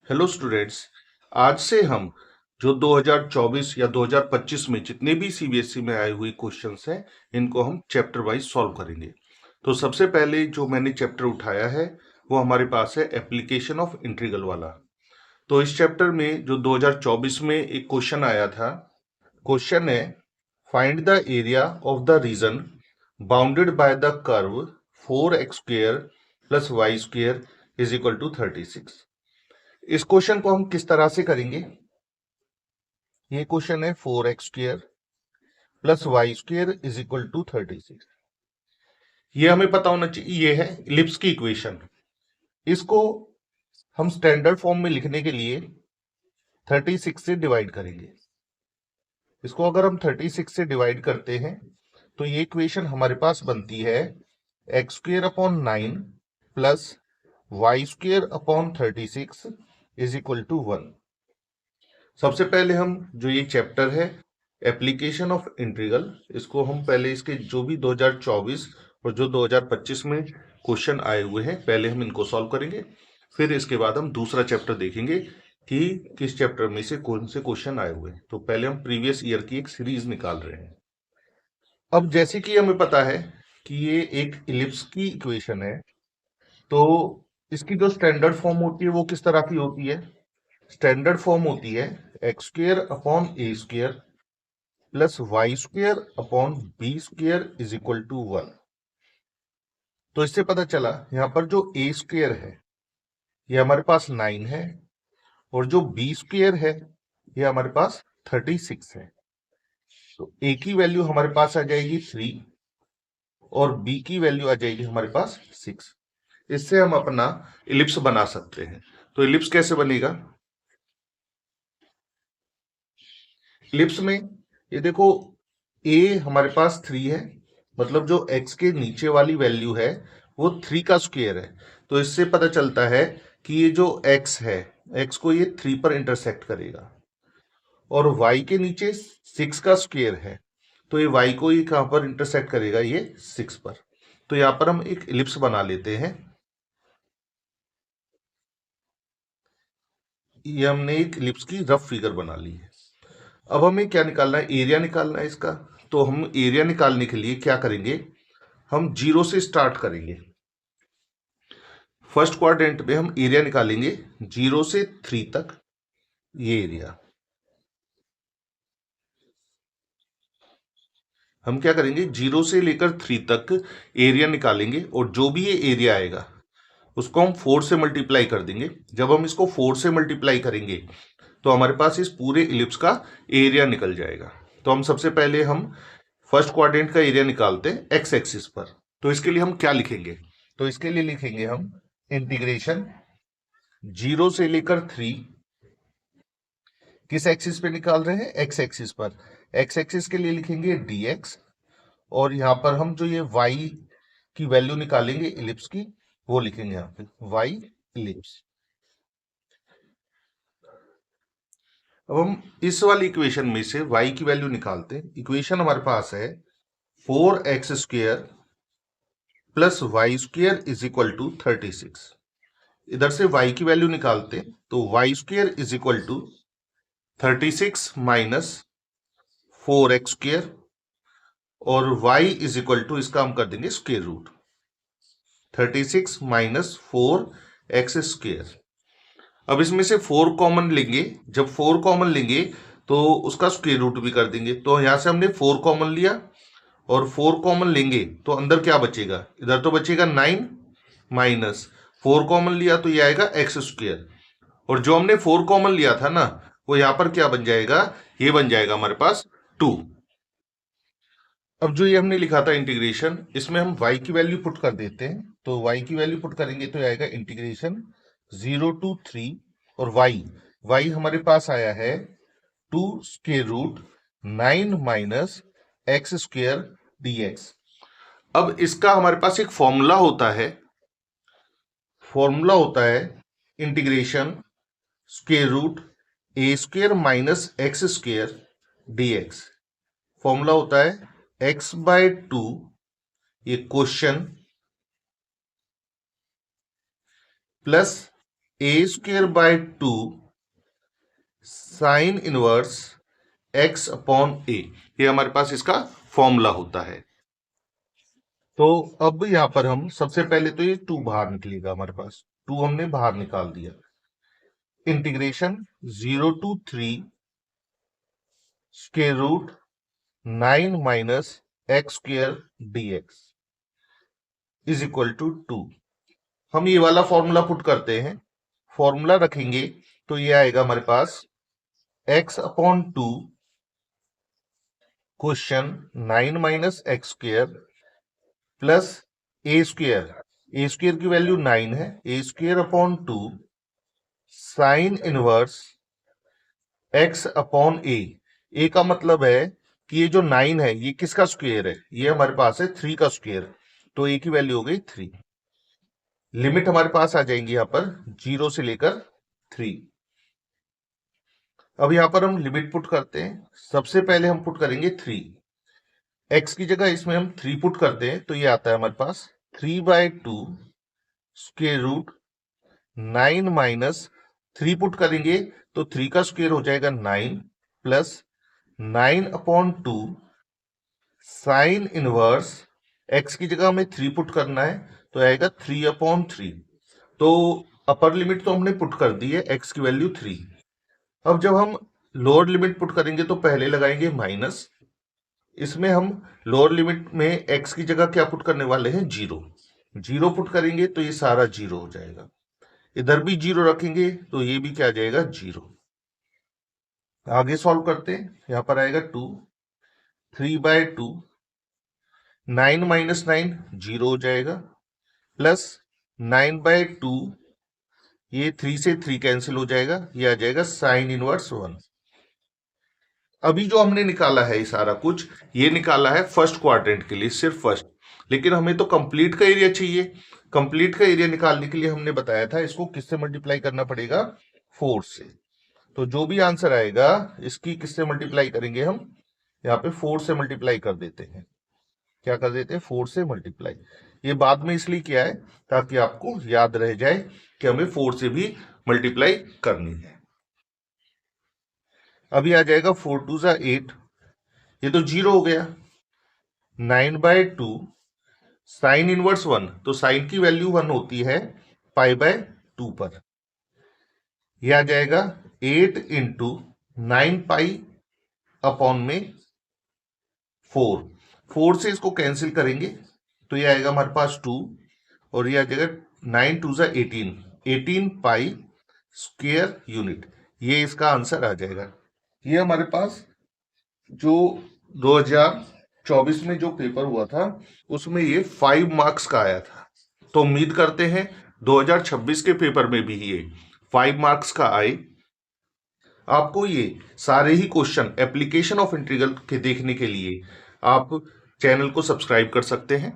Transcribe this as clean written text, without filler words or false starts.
Hello students. आज से हम जो 2024 या 2025 में जितने भी सीबीएसई में आए हुए क्वेश्चंस हैं इनको हम चैप्टर वाइज सॉल्व करेंगे। तो सबसे पहले जो मैंने चैप्टर उठाया है वो हमारे पास है एप्लीकेशन ऑफ इंटीग्रल वाला। तो इस चैप्टर में जो 2024 में एक क्वेश्चन आया था, क्वेश्चन है find the area of the region bounded by the curve 4x square plus y square is equal to 36। इस क्वेश्चन को हम किस तरह से करेंगे? ये क्वेश्चन है 4x square plus y square is equal to 36। ये हमें पता होना चाहिए, ये है इलिप्स की इक्वेशन। इसको हम स्टैंडर्ड फॉर्म में लिखने के लिए 36 से डिवाइड करेंगे। इसको अगर हम 36 से डिवाइड करते हैं तो ये इक्वेशन हमारे पास बनती है x square upon 9 plus y square upon 36 is equal to 1। सबसे पहले हम जो ये चैप्टर है एप्लीकेशन ऑफ इंटीग्रल, इसको हम पहले इसके जो भी 2024 और जो 2025 में क्वेश्चन आए हुए हैं पहले हम इनको सॉल्व करेंगे। फिर इसके बाद हम दूसरा चैप्टर देखेंगे कि किस चैप्टर में से कौन से क्वेश्चन आए हुए हैं। तो पहले हम प्रीवियस ईयर की एक सीरीज निकाल रहे हैं। अब जैसे कि हमें पता है कि ये एक इलिप्स की इक्वेशन है, तो इसकी जो स्टैंडर्ड फॉर्म होती है वो किस तरह की होती है? स्टैंडर्ड फॉर्म होती है x square upon a square plus y square upon b square is equal to 1। तो इससे पता चला यहां पर जो ए स्क्वायर है ये हमारे पास 9 है और जो बी स्क्वायर है ये हमारे पास 36 है। तो ए की वैल्यू हमारे पास आ जाएगी 3 और बी की वैल्यू आ जाएगी हमारे पास 6। इससे हम अपना इलिप्स बना सकते हैं। तो इलिप्स कैसे बनेगा? इलिप्स में ये देखो, ए हमारे पास 3 है, मतलब जो एक्स के नीचे वाली वैल्यू है वो 3 का स्क्वायर है। तो इससे पता चलता है कि ये जो एक्स है, एक्स को ये 3 पर इंटरसेक्ट करेगा। और वाई के नीचे 6 का स्क्वायर है, तो ये वाई को ये कहां पर इंटरसेक्ट करेगा? ये 6 पर। तो यहां पर हम एक इलिप्स बना लेते हैं। ये हमने एक इलिप्स की रफ फिगर बना ली है। अब हमें क्या निकालना है? एरिया निकालना है इसका। तो हम एरिया निकालने के लिए क्या करेंगे? हम 0 से स्टार्ट करेंगे। फर्स्ट क्वाड्रेंट में हम एरिया निकालेंगे 0 से 3 तक, ये एरिया। हम क्या करेंगे? 0 से लेकर 3 तक एरिया निकालेंगे और जो भी ये एरिया आएगा उसको हम 4 से मल्टीप्लाई कर देंगे। जब हम इसको 4 से मल्टीप्लाई करेंगे तो हमारे पास इस पूरे इलिप्स का एरिया निकल जाएगा। तो हम सबसे पहले हम फर्स्ट क्वाड्रेंट का एरिया निकालते हैं एक्स एक्सिस पर। तो इसके लिए हम क्या लिखेंगे? तो इसके लिए लिखेंगे हम इंटीग्रेशन 0 से लेकर 3, किस एक्सिस पे निकाल रहे हैं? एक्स एक्सिस पर। एक्स एक्सिस के लिए लिखेंगे dx, और यहां पर हम जो ये y की वैल्यू निकालेंगे इलिप्स की वो लिखेंगे यहां पे y इलिप्स। अब हम इस वाली इक्वेशन में से y की वैल्यू निकालते हैं। इक्वेशन हमारे पास है 4x square plus y square is equal to 36। इधर से y की वैल्यू निकालते हैं तो y square is equal to 36 minus 4x square, और y इज इक्वल टू इसका हम कर देंगे square root 36 minus 4x square. अब इसमें से 4 कॉमन लेंगे, जब 4 कॉमन लेंगे तो उसका स्क्वायर रूट भी कर देंगे। तो यहां से हमने 4 कॉमन लिया और 4 कॉमन लेंगे तो अंदर क्या बचेगा? इधर तो बचेगा 9 माइनस 4 कॉमन लिया तो ये आएगा एक्स स्क्वायर, और जो हमने 4 कॉमन लिया था ना वो यहां पर क्या बन जाएगा? ये बन जाएगा हमारे पास 2। अब जो ये हमने लिखा था इंटीग्रेशन, इसमें हम y की वैल्यू पुट कर देते हैं। तो y की वैल्यू पुट करेंगे तो आएगा इंटीग्रेशन 0 to 3, और y हमारे पास आया है 2 square root 9 minus x square dx। अब इसका हमारे पास एक फॉर्मूला होता है integration square root a square minus x square dx। Formula होता है x/2 ये question plus a square by 2 sine inverse x upon a, ये हमारे पास इसका फॉर्मूला होता है। तो अब यहां पर हम सबसे पहले तो ये 2 बाहर निकलेगा, हमारे पास 2 हमने बाहर निकाल दिया। Integration 0 to 3 square root 9 minus x square dx is equal to 2। हम ये वाला फॉर्मूला पुट करते हैं, फॉर्मूला रखेंगे तो ये आएगा हमारे पास x upon 2 question 9 minus x square plus a square की वैल्यू 9 है, a square upon 2 sine inverse x upon a का मतलब है कि ये जो 9 है ये किसका स्क्वेयर है, ये हमारे पास है 3 का स्क्वेयर, तो ए की वैल्यू हो गई 3। लिमिट हमारे पास आ जाएंगी यहां पर 0 से लेकर 3। अब यहां पर हम लिमिट पुट करते हैं। सबसे पहले हम पुट करेंगे 3, x की जगह इसमें हम 3 पुट करते हैं तो ये आता है हमारे पास 3/2 स्क्वेयर रूट 9 माइनस 3 पुट करेंगे तो 3 का स्क्वेयर हो जाएगा 9 plus 9 upon 2 sine inverse x की जगह हमें 3 पुट करना है तो आएगा 3/3। तो अपर लिमिट तो हमने पुट कर दी है, x की वैल्यू 3। अब जब हम लोअर लिमिट पुट करेंगे तो पहले लगाएंगे माइनस, इसमें हम लोअर लिमिट में x की जगह क्या पुट करने वाले हैं 0 पुट करेंगे तो ये सारा 0 हो जाएगा। इधर भी 0 रखेंगे तो ये भी क्या आ जाएगा 0। आगे सॉल्व करते हैं, यहां पर आएगा 2 3/2 9 माइनस 9 0 हो जाएगा प्लस 9/2 ये 3 से 3 कैंसिल हो जाएगा, ये आ जाएगा साइन इनवर्स 1। अभी जो हमने निकाला है ये सारा कुछ, ये निकाला है फर्स्ट क्वाड्रेंट के लिए, सिर्फ फर्स्ट, लेकिन हमें तो कंप्लीट का एरिया चाहिए। कंप्लीट का एरिया निकालने के लिए हमने बताया था इसको किससे मल्टीप्लाई करना पड़ेगा 4 से। तो जो भी आंसर आएगा इसकी किससे मल्टीप्लाई करेंगे हम, यहाँ पे 4 से मल्टीप्लाई कर देते हैं। क्या कर देते हैं 4 से मल्टीप्लाई। ये बाद में इसलिए किया है ताकि आपको याद रह जाए कि हमें 4 से भी मल्टीप्लाई करनी है। अभी आ जाएगा 4 2 जा 8, ये तो 0 हो गया। 9/2 साइन इनवर्स 1, तो साइन की वैल्यू 1 होती है π/2 पर। यह आ जाएगा 8 इंटू 9 पाई अपॉन में 4 से इसको कैंसिल करेंगे तो ये आएगा हमारे पास 2 और ये आ जाएगा 9 2 जा 18 पाई स्क्वायर यूनिट, ये इसका आंसर आ जाएगा। ये हमारे पास जो 2024 में जो पेपर हुआ था उसमें ये 5 मार्क्स का आया था। तो उम्मीद करते हैं 2026 के पेपर में भी ये 5 मार्क्स का आए। आपको ये सारे ही क्वेश्चन एप्लीकेशन ऑफ इंटीग्रल के देखने के लिए आप चैनल को सब्सक्राइब कर सकते हैं।